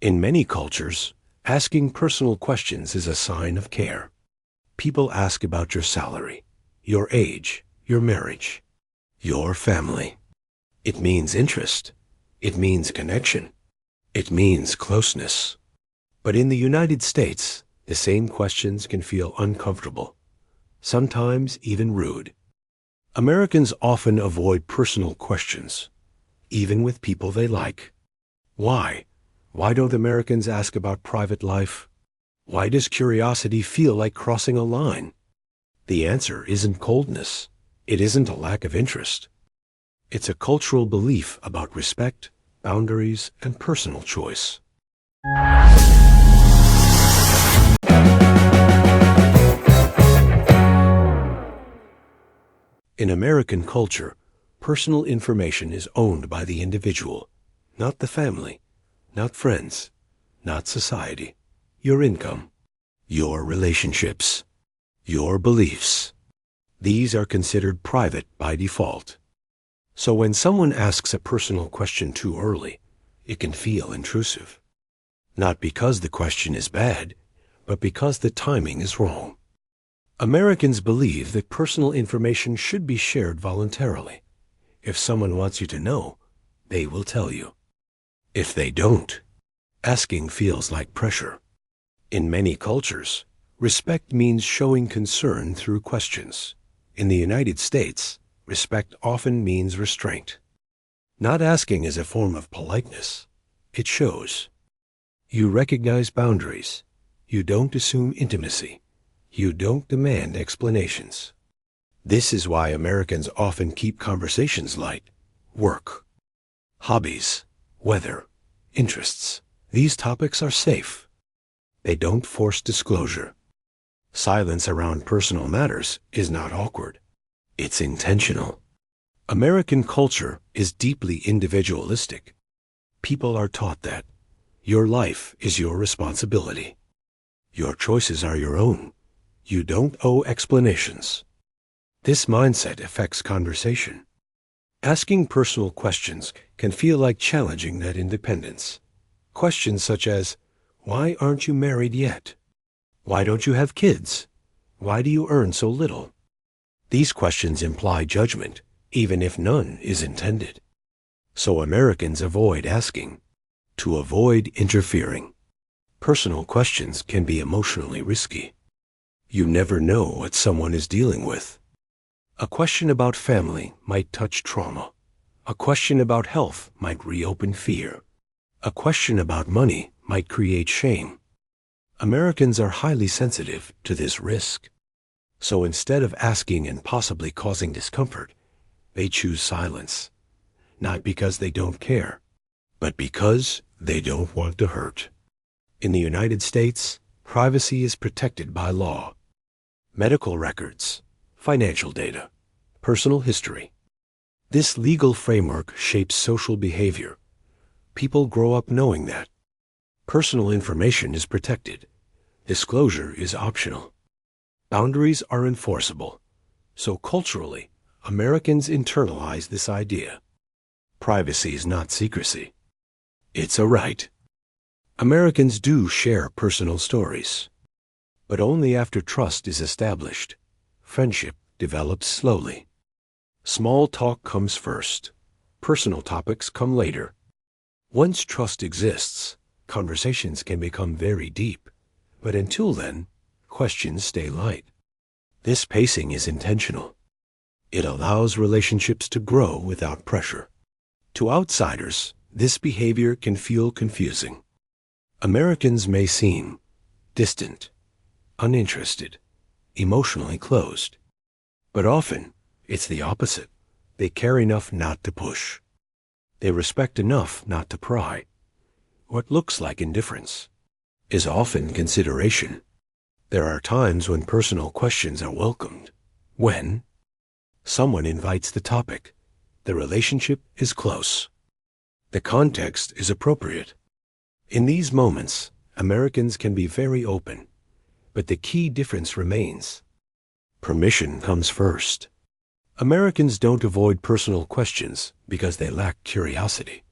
In many cultures, asking personal questions is a sign of care. People ask about your salary, your age, your marriage, your family. It means interest. It means connection. It means closeness. But in the United States, the same questions can feel uncomfortable, sometimes even rude. Americans often avoid personal questions, even with people they like. Why? Why don't Americans ask about private life? Why does curiosity feel like crossing a line? The answer isn't coldness. It isn't a lack of interest. It's a cultural belief about respect, boundaries, and personal choice. In American culture, personal information is owned by the individual, not the family, not friends, not society. Your income, your relationships, your beliefs. These are considered private by default. So when someone asks a personal question too early, it can feel intrusive. Not because the question is bad, but because the timing is wrong. Americans believe that personal information should be shared voluntarily. If someone wants you to know, they will tell you. If they don't, asking feels like pressure. In many cultures, respect means showing concern through questions. In the United States, respect often means restraint. Not asking is a form of politeness. It shows. You recognize boundaries. You don't assume intimacy. You don't demand explanations. This is why Americans often keep conversations light. Work, hobbies, weather, interests. These topics are safe. They don't force disclosure. Silence around personal matters is not awkward. It's intentional. American culture is deeply individualistic. People are taught that your life is your responsibility. Your choices are your own. You don't owe explanations. This mindset affects conversation. Asking personal questions can feel like challenging that independence. Questions such as, why aren't you married yet? Why don't you have kids? Why do you earn so little? These questions imply judgment, even if none is intended. So Americans avoid asking, to avoid interfering. Personal questions can be emotionally risky. You never know what someone is dealing with. A question about family might touch trauma. A question about health might reopen fear. A question about money might create shame. Americans are highly sensitive to this risk. So instead of asking and possibly causing discomfort, they choose silence. Not because they don't care, but because they don't want to hurt. In the United States, privacy is protected by law. Medical records, financial data, personal history. This legal framework shapes social behavior. People grow up knowing that. Personal information is protected. Disclosure is optional. Boundaries are enforceable. So culturally, Americans internalize this idea. Privacy is not secrecy. It's a right. Americans do share personal stories, but only after trust is established. Friendship develops slowly. Small talk comes first. Personal topics come later. Once trust exists, conversations can become very deep, but until then, questions stay light. This pacing is intentional. It allows relationships to grow without pressure. To outsiders, this behavior can feel confusing. Americans may seem distant, uninterested, emotionally closed. But often, it's the opposite. They care enough not to push. They respect enough not to pry. What looks like indifference is often consideration. There are times when personal questions are welcomed. When someone invites the topic, the relationship is close. The context is appropriate. In these moments, Americans can be very open, but the key difference remains. Permission comes first. Americans don't avoid personal questions because they lack curiosity.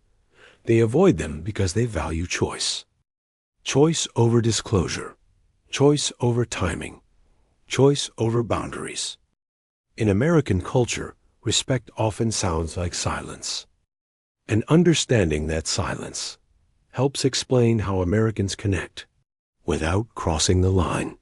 They avoid them because they value choice. Choice over disclosure. Choice over timing. Choice over boundaries. In American culture, respect often sounds like silence. And understanding that silence helps explain how Americans connect without crossing the line.